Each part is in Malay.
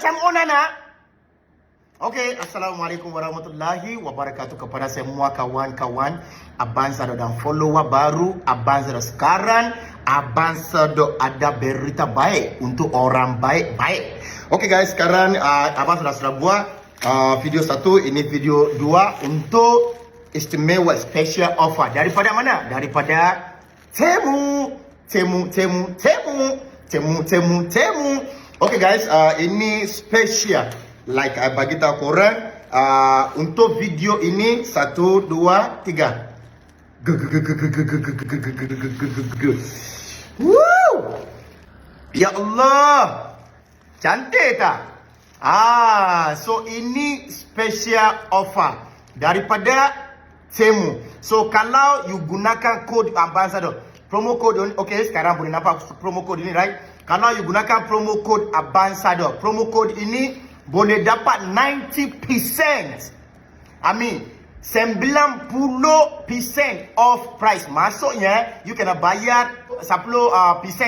macam Onana. Okey, Assalamualaikum warahmatullahi wabarakatuh kepada semua kawan-kawan Abang Sado dan follower baru Abang Sado. Sekarang Abang Sado ada berita baik untuk orang baik-baik. Okey guys, sekarang Abang sudah buat video 1, ini video 2 untuk istimewa special offer. Daripada mana? Daripada Temu. Okey guys, ini spesial. Like I bagi tahu korang untuk video ini 1, 2, 3. Woo! Ya Allah. Cantik tak? So ini special offer daripada Temu. So kalau you gunakan kod Abang Sado, promo code, okay, sekarang boleh nampak promo code ini, right? Kalau you gunakan promo code Abang Sado, promo code ini boleh dapat 90%. I mean 90% off price. Maksudnya you kena bayar 10%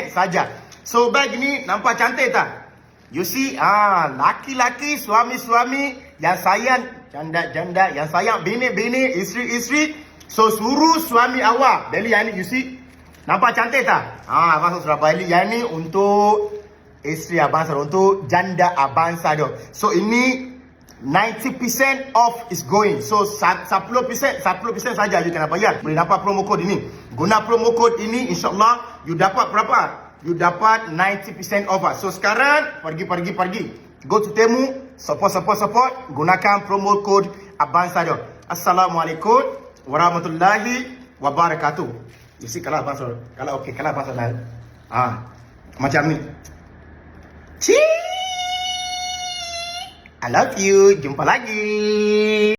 saja. So bag ni nampak cantik tak? You see, laki-laki, suami-suami yang sayang janda-janda, yang sayang bini-bini, isteri-isteri, so suruh suami awak beli yang ni. You see, nampak cantik tak? Abang sudah beli yang ni untuk isteri Abang Sado, untuk janda Abang Sado. So ini 90% off is going. So 10% saja you kena bayar. Boleh dapat promo code ini. Guna promo code ini, insyaAllah you dapat berapa? You dapat 90% off. So sekarang pergi. Go to Temu, support. Gunakan promo code Abang Sado. Assalamualaikum warahmatullahi wabarakatuh. You see, kalau Abang Sado, kalau Abang Sado macam ni. I love you. Jumpa lagi.